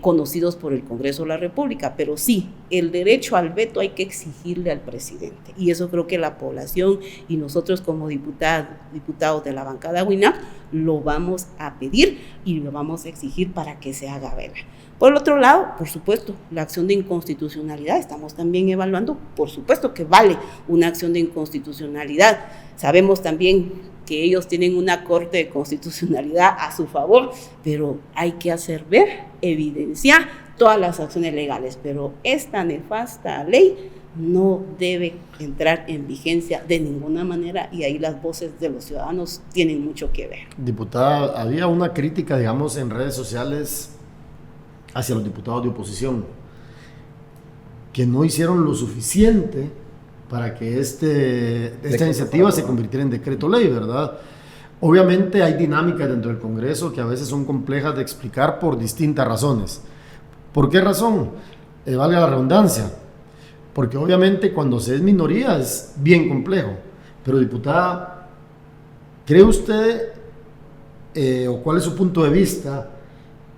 conocidos por el Congreso de la República, pero sí, el derecho al veto hay que exigirle al presidente, y eso creo que la población y nosotros como diputados de la bancada WINAP lo vamos a pedir y lo vamos a exigir para que se haga valer. Por el otro lado, por supuesto, la acción de inconstitucionalidad, estamos también evaluando, por supuesto que vale una acción de inconstitucionalidad. Sabemos también que ellos tienen una corte de constitucionalidad a su favor, pero hay que hacer ver, evidenciar todas las acciones legales, pero esta nefasta ley no debe entrar en vigencia de ninguna manera, y ahí las voces de los ciudadanos tienen mucho que ver.
Diputada, había una crítica, digamos, en redes sociales hacia los diputados de oposición, que no hicieron lo suficiente para que esta iniciativa se convirtiera en decreto ley, ¿verdad? Obviamente hay dinámicas dentro del Congreso que a veces son complejas de explicar por distintas razones. ¿Por qué razón? Valga la redundancia, porque obviamente cuando se es minoría es bien complejo, pero diputada, ¿cree usted, o cuál es su punto de vista?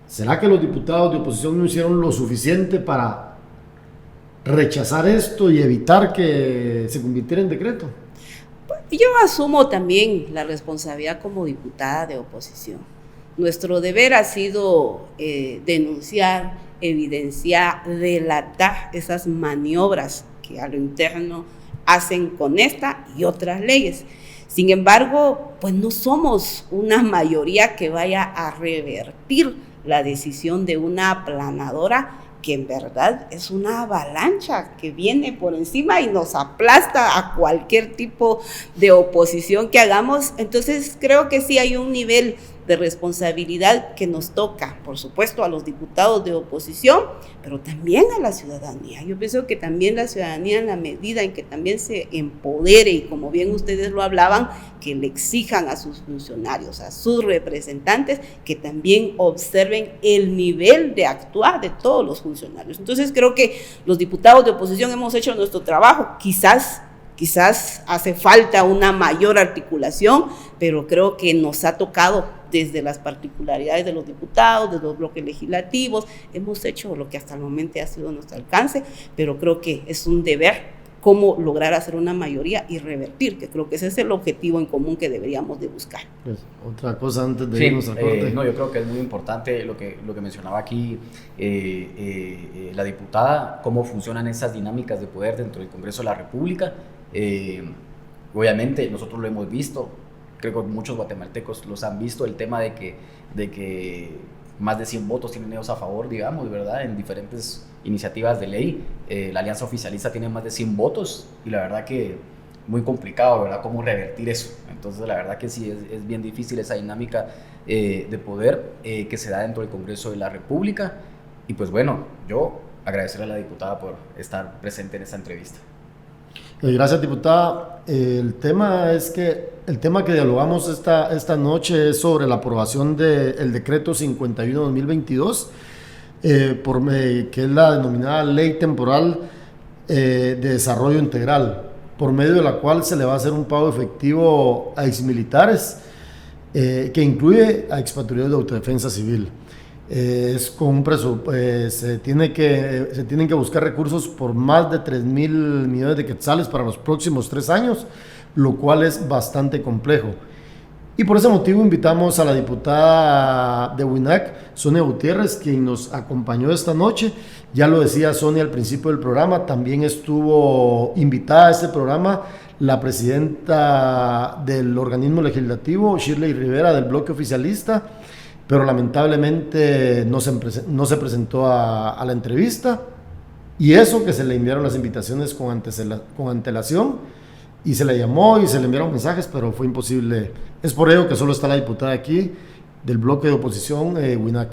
¿Será que los diputados de oposición no hicieron lo suficiente para rechazar esto y evitar que se convirtiera en decreto?
Yo asumo también la responsabilidad como diputada de oposición. Nuestro deber ha sido denunciar, evidenciar, delatar esas maniobras que a lo interno hacen con esta y otras leyes. Sin embargo, pues no somos una mayoría que vaya a revertir la decisión de una aplanadora que en verdad es una avalancha que viene por encima y nos aplasta a cualquier tipo de oposición que hagamos. Entonces creo que sí hay un nivel de responsabilidad que nos toca, por supuesto, a los diputados de oposición, pero también a la ciudadanía. Yo pienso que también la ciudadanía, en la medida en que también se empodere, y como bien ustedes lo hablaban, que le exijan a sus funcionarios, a sus representantes, que también observen el nivel de actuar de todos los funcionarios. Entonces creo que los diputados de oposición hemos hecho nuestro trabajo, quizás hace falta una mayor articulación, pero creo que nos ha tocado desde las particularidades de los diputados, de los bloques legislativos, hemos hecho lo que hasta el momento ha sido nuestro alcance, pero creo que es un deber cómo lograr hacer una mayoría y revertir, que creo que ese es el objetivo en común que deberíamos de buscar.
Pues, otra cosa antes de irnos a corte.
No, yo creo que es muy importante lo que mencionaba aquí la diputada, cómo funcionan esas dinámicas de poder dentro del Congreso de la República. Obviamente nosotros lo hemos visto, creo que muchos guatemaltecos los han visto, el tema de que más de 100 votos tienen ellos a favor, digamos, ¿verdad? En diferentes iniciativas de ley. La alianza oficialista tiene más de 100 votos y la verdad que muy complicado, ¿verdad? Cómo revertir eso. Entonces la verdad que sí, es bien difícil esa dinámica de poder que se da dentro del Congreso de la República. Y pues bueno, yo agradecerle a la diputada por estar presente en esta entrevista.
Gracias, diputada. El tema que dialogamos esta noche es sobre la aprobación del decreto 51/2022, que es la denominada Ley Temporal de Desarrollo Integral, por medio de la cual se le va a hacer un pago efectivo a exmilitares, que incluye a expatriados de autodefensa civil. Es con un se tienen que buscar recursos por más de 3,000 millones de quetzales para los próximos 3 años, lo cual es bastante complejo. Y por ese motivo invitamos a la diputada de WINAC, Sonia Gutiérrez, quien nos acompañó esta noche. Ya lo decía Sonia al principio del programa, también estuvo invitada a este programa la presidenta del organismo legislativo, Shirley Rivera, del bloque oficialista, pero lamentablemente no se presentó a la entrevista. Y eso que se le enviaron las invitaciones con antelación, y se le llamó y se le enviaron mensajes, pero fue imposible. Es por ello que solo está la diputada aquí del bloque de oposición, WINAC.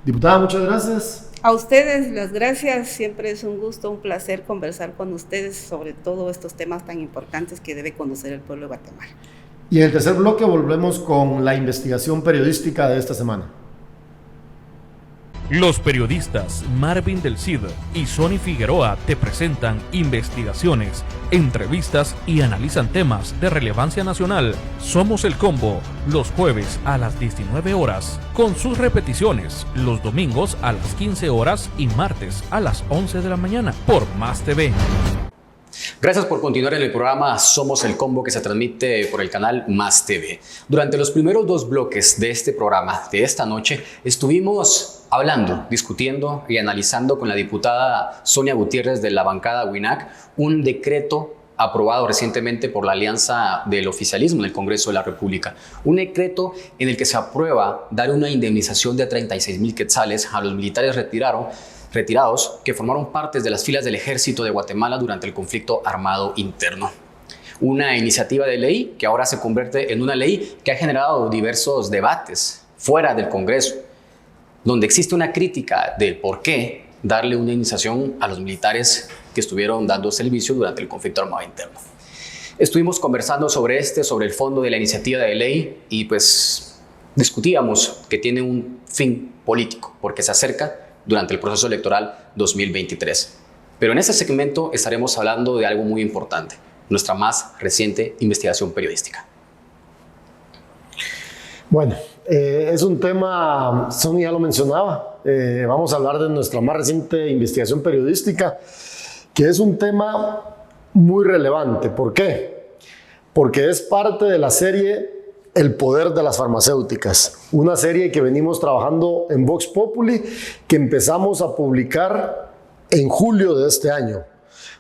Diputada, muchas gracias.
A ustedes las gracias, siempre es un gusto, un placer conversar con ustedes sobre todo estos temas tan importantes que debe conocer el pueblo de Guatemala.
Y en el tercer bloque volvemos con la investigación periodística de esta semana.
Los periodistas Marvin del Cid y Sony Figueroa te presentan investigaciones, entrevistas y analizan temas de relevancia nacional. Somos el Combo, los jueves a las 19 horas, con sus repeticiones los domingos a las 15 horas y martes a las 11 de la mañana por Más TV.
Gracias por continuar en el programa Somos el Combo, que se transmite por el canal Más TV. Durante los primeros 2 bloques de este programa de esta noche estuvimos hablando, discutiendo y analizando con la diputada Sonia Gutiérrez de la bancada WINAC un decreto aprobado recientemente por la Alianza del Oficialismo en el Congreso de la República. Un decreto en el que se aprueba dar una indemnización de 36,000 quetzales a los militares retirados que formaron parte de las filas del Ejército de Guatemala durante el conflicto armado interno. Una iniciativa de ley que ahora se convierte en una ley que ha generado diversos debates fuera del Congreso, donde existe una crítica del por qué darle una indemnización a los militares que estuvieron dando servicio durante el conflicto armado interno. Estuvimos conversando sobre el fondo de la iniciativa de ley y pues discutíamos que tiene un fin político porque se acerca durante el proceso electoral 2023. Pero en este segmento estaremos hablando de algo muy importante, nuestra más reciente investigación periodística.
Bueno, es un tema, Sonia ya lo mencionaba, vamos a hablar de nuestra más reciente investigación periodística, que es un tema muy relevante. ¿Por qué? Porque es parte de la serie El poder de las farmacéuticas, una serie que venimos trabajando en Vox Populi, que empezamos a publicar en julio de este año.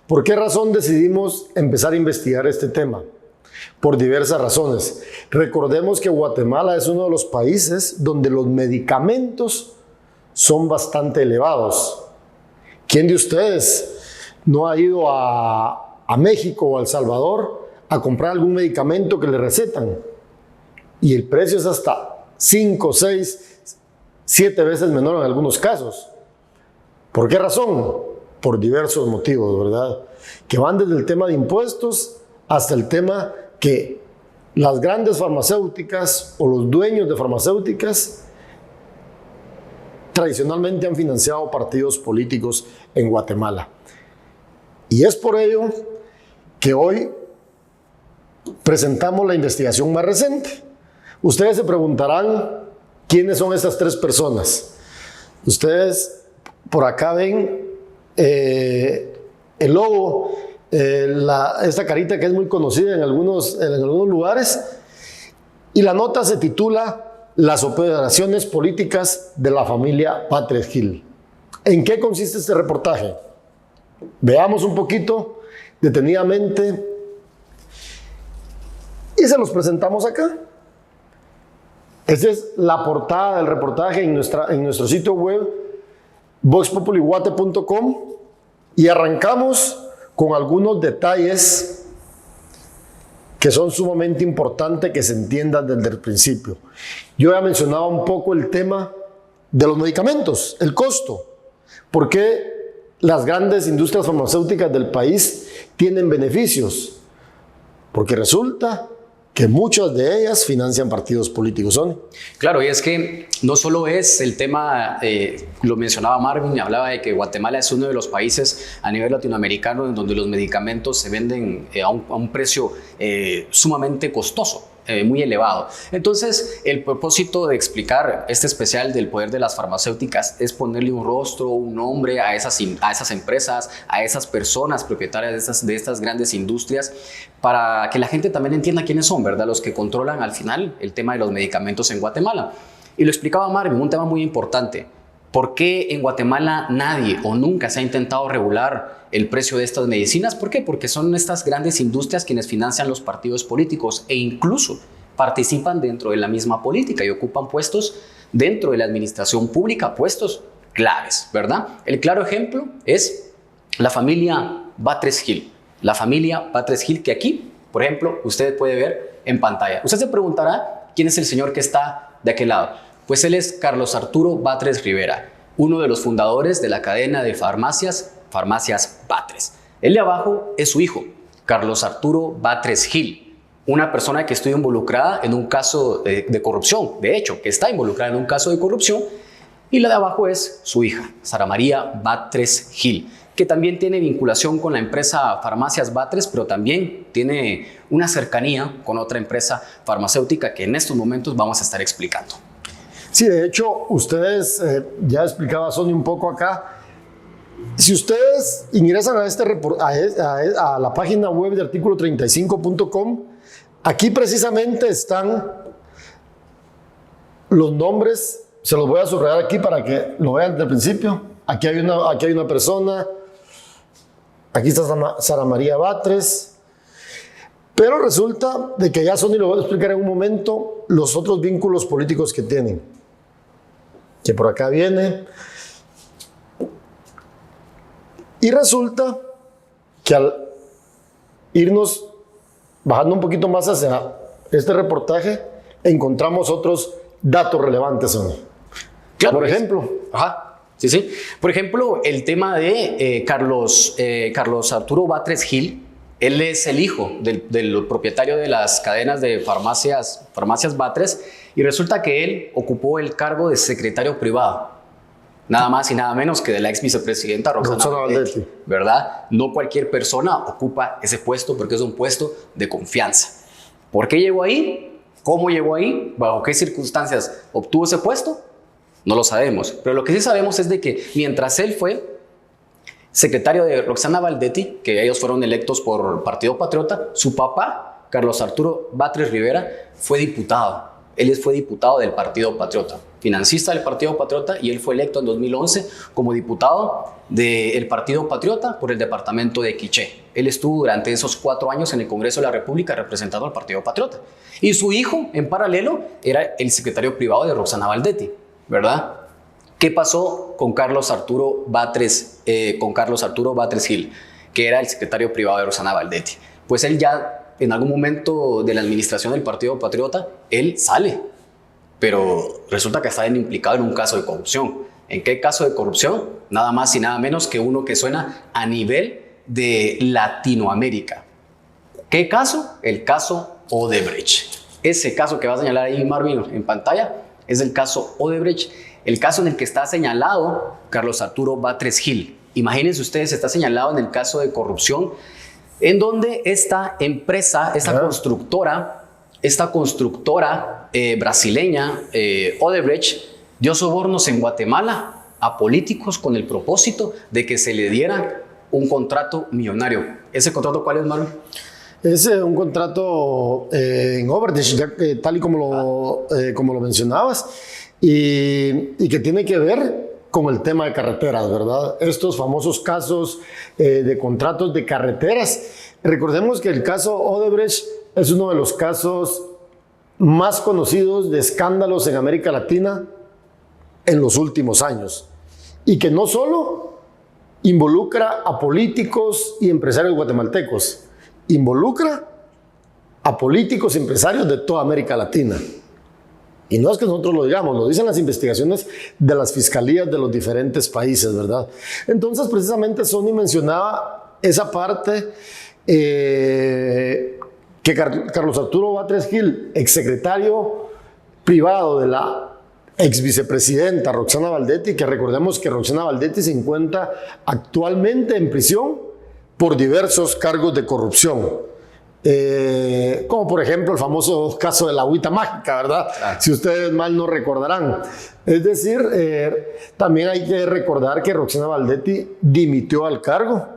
¿Por qué razón decidimos empezar a investigar este tema? Por diversas razones. Recordemos que Guatemala es uno de los países donde los medicamentos son bastante elevados. ¿Quién de ustedes no ha ido a México o a El Salvador a comprar algún medicamento que le recetan? Y el precio es hasta 5, 6, 7 veces menor en algunos casos. ¿Por qué razón? Por diversos motivos, ¿verdad? Que van desde el tema de impuestos hasta el tema que las grandes farmacéuticas o los dueños de farmacéuticas tradicionalmente han financiado partidos políticos en Guatemala. Y es por ello que hoy presentamos la investigación más reciente. Ustedes se preguntarán quiénes son estas 3 personas. Ustedes por acá ven el logo, esta carita que es muy conocida en algunos lugares, y la nota se titula Las operaciones políticas de la familia Patres Gil. ¿En qué consiste este reportaje? Veamos un poquito detenidamente y se los presentamos acá. Esta es la portada del reportaje en nuestro sitio web voxpopuliguate.com, y arrancamos con algunos detalles que son sumamente importantes que se entiendan desde el principio. Yo ya mencionaba un poco el tema de los medicamentos, el costo. ¿Por qué las grandes industrias farmacéuticas del país tienen beneficios? Porque resulta que muchas de ellas financian partidos políticos, ¿son?
Claro, y es que no solo es el tema, lo mencionaba Marvin, hablaba de que Guatemala es uno de los países a nivel latinoamericano en donde los medicamentos se venden a un precio sumamente costoso. muy elevado. Entonces, el propósito de explicar este especial del poder de las farmacéuticas es ponerle un rostro, un nombre a esas empresas, a esas personas propietarias de estas grandes industrias, para que la gente también entienda quiénes son, ¿verdad? Los que controlan al final el tema de los medicamentos en Guatemala. Y lo explicaba Marvin, un tema muy importante. ¿Por qué en Guatemala nadie o nunca se ha intentado regular el precio de estas medicinas? ¿Por qué? Porque son estas grandes industrias quienes financian los partidos políticos e incluso participan dentro de la misma política y ocupan puestos dentro de la administración pública, puestos claves, ¿verdad? El claro ejemplo es la familia Batres Gil. La familia Batres Gil que aquí, por ejemplo, usted puede ver en pantalla. Usted se preguntará quién es el señor que está de aquel lado. Pues él es Carlos Arturo Batres Rivera, uno de los fundadores de la cadena de farmacias Batres. El de abajo es su hijo, Carlos Arturo Batres Gil, una persona que estuvo involucrada en un caso de corrupción, de hecho, que está involucrada en un caso de corrupción, y la de abajo es su hija, Sara María Batres Gil, que también tiene vinculación con la empresa Farmacias Batres, pero también tiene una cercanía con otra empresa farmacéutica que en estos momentos vamos a estar explicando.
Sí, de hecho, ustedes, ya explicaba Sonia un poco acá, si ustedes ingresan a la página web de artículo35.com, aquí precisamente están los nombres, se los voy a subrayar aquí para que lo vean desde el principio. Aquí hay una persona, aquí está Sara María Batres, pero resulta de que ya Sonia lo voy a explicar en un momento los otros vínculos políticos que tienen. Que por acá viene. Y resulta que al irnos bajando un poquito más hacia este reportaje, encontramos otros datos relevantes, Sonia.
Claro,
por ejemplo.
Ajá. Sí. Por ejemplo, el tema de Carlos Arturo Batres Gil. Él es el hijo del propietario de las cadenas de farmacias Batres, y resulta que él ocupó el cargo de secretario privado, nada más y nada menos que de la ex vicepresidenta Roxana Valdetti, ¿verdad? No cualquier persona ocupa ese puesto porque es un puesto de confianza. ¿Por qué llegó ahí? ¿Cómo llegó ahí? ¿Bajo qué circunstancias obtuvo ese puesto? No lo sabemos, pero lo que sí sabemos es de que mientras él fue secretario de Roxana Valdetti, que ellos fueron electos por Partido Patriota, su papá, Carlos Arturo Batres Rivera, fue diputado. Él fue diputado del Partido Patriota, financista del Partido Patriota, y él fue electo en 2011 como diputado del Partido Patriota por el departamento de Quiché. Él estuvo durante esos 4 años en el Congreso de la República representando al Partido Patriota. Y su hijo, en paralelo, era el secretario privado de Roxana Valdetti, ¿verdad? ¿Qué pasó con Carlos Arturo Batres Gil, que era el secretario privado de Roxana Valdetti? Pues él ya, en algún momento de la administración del Partido Patriota, él sale, pero resulta que está implicado en un caso de corrupción. ¿En qué caso de corrupción? Nada más y nada menos que uno que suena a nivel de Latinoamérica. ¿Qué caso? El caso Odebrecht. Ese caso que va a señalar ahí Marvin en pantalla es el caso Odebrecht, el caso en el que está señalado Carlos Arturo Batres Gil. Imagínense ustedes, está señalado en el caso de corrupción, en donde esta empresa, esta constructora brasileña, Odebrecht, dio sobornos en Guatemala a políticos con el propósito de que se le diera un contrato millonario. ¿Ese contrato cuál es, Marvin?
Es un contrato en Odebrecht, tal y como lo mencionabas. Y que tiene que ver con el tema de carreteras, ¿verdad? Estos famosos casos de contratos de carreteras. Recordemos que el caso Odebrecht es uno de los casos más conocidos de escándalos en América Latina en los últimos años. Y que no solo involucra a políticos y empresarios guatemaltecos, involucra a políticos y empresarios de toda América Latina. Y no es que nosotros lo digamos, lo dicen las investigaciones de las fiscalías de los diferentes países, ¿verdad? Entonces, precisamente, Sonia mencionaba esa parte que Carlos Arturo Batres Gil, exsecretario privado de la exvicepresidenta Roxana Valdetti, que recordemos que Roxana Valdetti se encuentra actualmente en prisión por diversos cargos de corrupción. como por ejemplo el famoso caso de la agüita mágica, ¿verdad?
Claro.
Si ustedes mal no recordarán. Es decir, también hay que recordar que Roxana Baldetti dimitió al cargo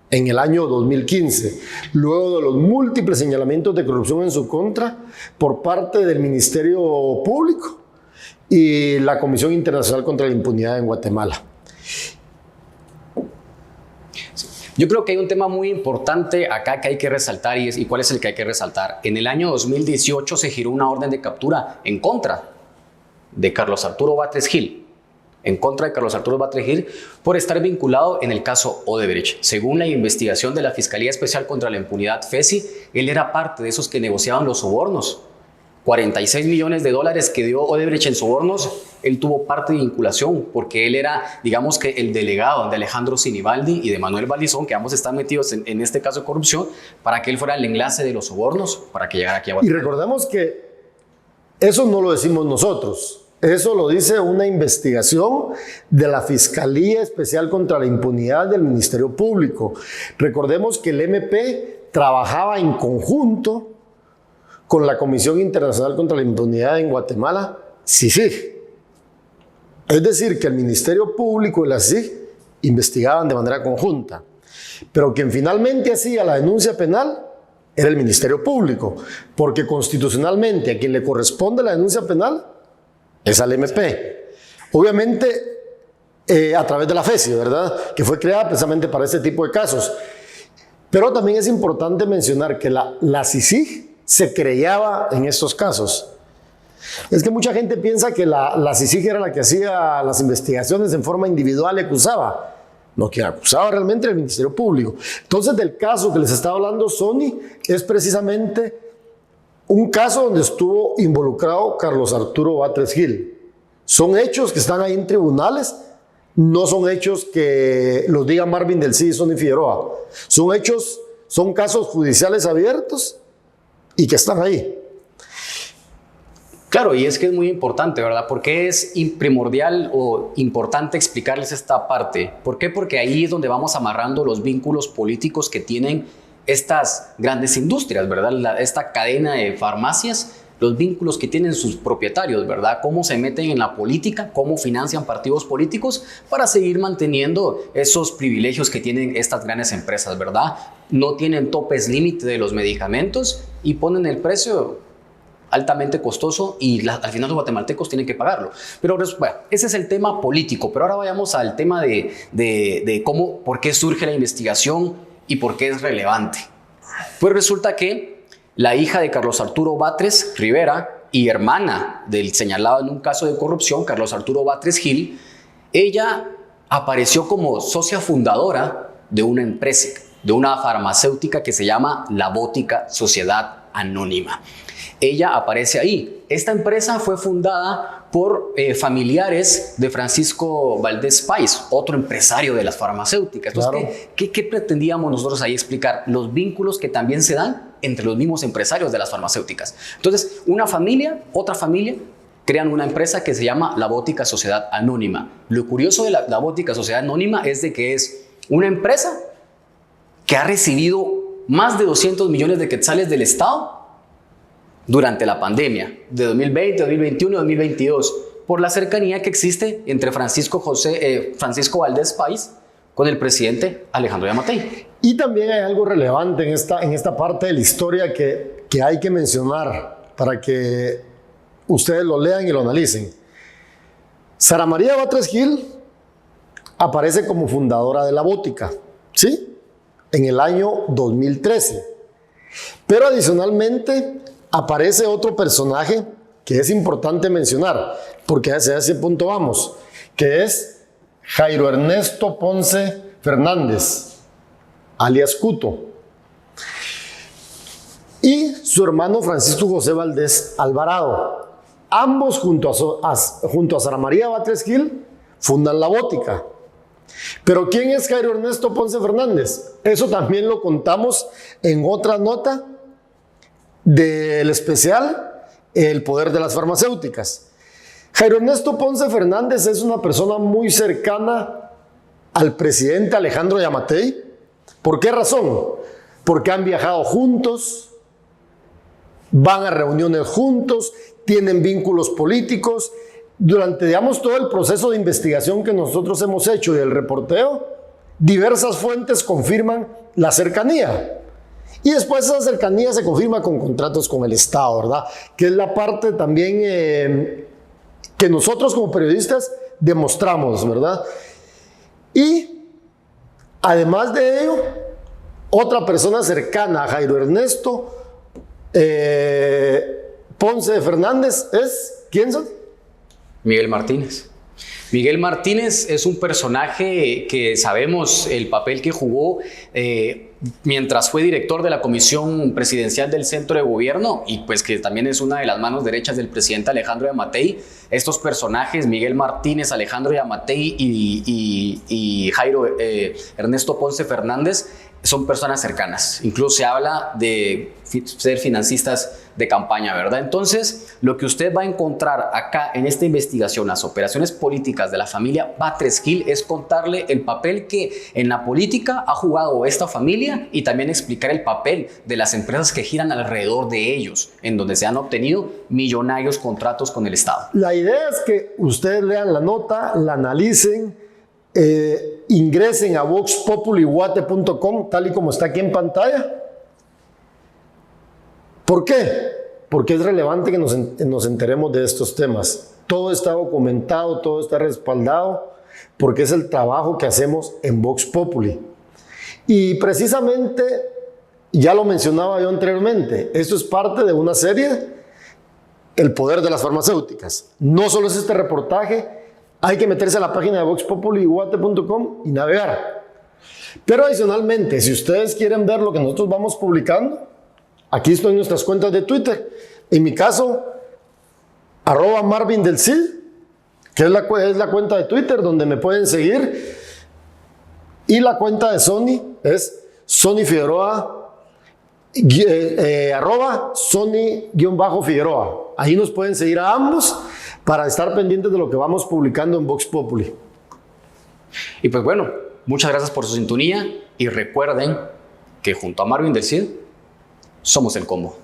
en el año 2015, luego de los múltiples señalamientos de corrupción en su contra por parte del Ministerio Público y la Comisión Internacional contra la Impunidad en Guatemala.
Yo creo que hay un tema muy importante acá que hay que resaltar y ¿cuál es el que hay que resaltar? En el año 2018 se giró una orden de captura en contra de Carlos Arturo Batres Gil, por estar vinculado en el caso Odebrecht. Según la investigación de la Fiscalía Especial contra la Impunidad, FESI, él era parte de esos que negociaban los sobornos. 46 millones de dólares que dio Odebrecht en sobornos, él tuvo parte de vinculación, porque él era, digamos que el delegado de Alejandro Sinibaldi y de Manuel Valdizón, que ambos están metidos en este caso de corrupción, para que él fuera el enlace de los sobornos, para que llegara aquí a Guatemala.
Y recordemos que eso no lo decimos nosotros. Eso lo dice una investigación de la Fiscalía Especial contra la Impunidad del Ministerio Público. Recordemos que el MP trabajaba en conjunto con la Comisión Internacional contra la Impunidad en Guatemala, CICIG. Es decir, que el Ministerio Público y la CICIG investigaban de manera conjunta. Pero quien finalmente hacía la denuncia penal era el Ministerio Público, porque constitucionalmente a quien le corresponde la denuncia penal es al MP. Obviamente a través de la FESI, ¿verdad? Que fue creada precisamente para este tipo de casos. Pero también es importante mencionar que la CICIG se creaba en estos casos. Es que mucha gente piensa que la CICIG era la que hacía las investigaciones en forma individual y acusaba. No, quien acusaba realmente era el Ministerio Público. Entonces, del caso que les estaba hablando Sony, es precisamente un caso donde estuvo involucrado Carlos Arturo Batres Gil. Son hechos que están ahí en tribunales, no son hechos que los diga Marvin del Cid y Sony Figueroa. Son casos judiciales abiertos y que están ahí.
Claro, y es que es muy importante, ¿verdad? Porque es primordial o importante explicarles esta parte. ¿Por qué? Porque ahí es donde vamos amarrando los vínculos políticos que tienen estas grandes industrias, ¿verdad? Esta cadena de farmacias, los vínculos que tienen sus propietarios, ¿verdad? Cómo se meten en la política, cómo financian partidos políticos para seguir manteniendo esos privilegios que tienen estas grandes empresas, ¿verdad? No tienen topes límite de los medicamentos y ponen el precio altamente costoso y al final los guatemaltecos tienen que pagarlo. Pero bueno, ese es el tema político. Pero ahora vayamos al tema de cómo, por qué surge la investigación y por qué es relevante. Pues resulta que la hija de Carlos Arturo Batres Rivera y hermana del señalado en un caso de corrupción, Carlos Arturo Batres Gil, ella apareció como socia fundadora de una empresa, de una farmacéutica que se llama La Bótica Sociedad Anónima. Ella aparece ahí. Esta empresa fue fundada por familiares de Francisco Valdés Pais, otro empresario de las farmacéuticas. Entonces,
Claro.
¿qué pretendíamos nosotros ahí explicar? Los vínculos que también se dan entre los mismos empresarios de las farmacéuticas. Entonces, una familia, otra familia, crean una empresa que se llama La Bótica Sociedad Anónima. Lo curioso de la Bótica Sociedad Anónima es de que es una empresa que ha recibido más de 200 millones de quetzales del Estado durante la pandemia de 2020, 2021 y 2022, por la cercanía que existe entre Francisco Valdés Pais con el presidente Alejandro Yamatei.
Y también hay algo relevante en esta parte de la historia que hay que mencionar para que ustedes lo lean y lo analicen. Sara María Batres Gil aparece como fundadora de La Bótica, ¿sí? En el año 2013. Pero adicionalmente aparece otro personaje que es importante mencionar, porque hacia ese punto vamos, que es Jairo Ernesto Ponce Fernández, alias Cuto, y su hermano Francisco José Valdés Alvarado. Ambos junto a Sara María Batres Gil fundan La Bótica. Pero ¿quién es Jairo Ernesto Ponce Fernández? Eso también lo contamos en otra nota del especial El Poder de las Farmacéuticas. Jairo Ernesto Ponce Fernández es una persona muy cercana al presidente Alejandro Yamatei. ¿Por qué razón? porque han viajado juntos, van a reuniones juntos, tienen vínculos políticos. Durante, digamos, todo el proceso de investigación que nosotros hemos hecho y el reporteo, diversas fuentes confirman la cercanía. Y después esa cercanía se confirma con contratos con el Estado, ¿verdad? Que es la parte también que nosotros como periodistas demostramos, ¿verdad? Y además de ello, otra persona cercana a Jairo Ernesto Ponce de Fernández es, ¿quién son?
Miguel Martínez. Miguel Martínez es un personaje que sabemos el papel que jugó mientras fue director de la Comisión Presidencial del Centro de Gobierno y pues que también es una de las manos derechas del presidente Alejandro Yamatei. Estos personajes, Miguel Martínez, Alejandro Yamatei y Jairo Ernesto Ponce Fernández, son personas cercanas. Incluso se habla de ser financistas de campaña, ¿verdad? Entonces, lo que usted va a encontrar acá en esta investigación, las operaciones políticas de la familia Batres Gil, es contarle el papel que en la política ha jugado esta familia y también explicar el papel de las empresas que giran alrededor de ellos, en donde se han obtenido millonarios contratos con el Estado.
La idea es que ustedes lean la nota, la analicen, ingresen a voxpopuliwate.com, tal y como está aquí en pantalla. ¿Por qué? Porque es relevante que nos enteremos de estos temas. Todo está documentado, todo está respaldado, porque es el trabajo que hacemos en Vox Populi. Y precisamente, ya lo mencionaba yo anteriormente, esto es parte de una serie, El poder de las farmacéuticas. No solo es este reportaje, hay que meterse a la página de voxpopuliwate.com y navegar. Pero adicionalmente, si ustedes quieren ver lo que nosotros vamos publicando, aquí estoy en nuestras cuentas de Twitter. En mi caso, @MarvinDelCid, que es la cuenta de Twitter donde me pueden seguir. Y la cuenta de Sony es Sony Figueroa, @Sony_Figueroa. Ahí nos pueden seguir a ambos para estar pendientes de lo que vamos publicando en Vox Populi.
Y pues bueno, muchas gracias por su sintonía y recuerden que junto a Marvin del Cid somos el combo.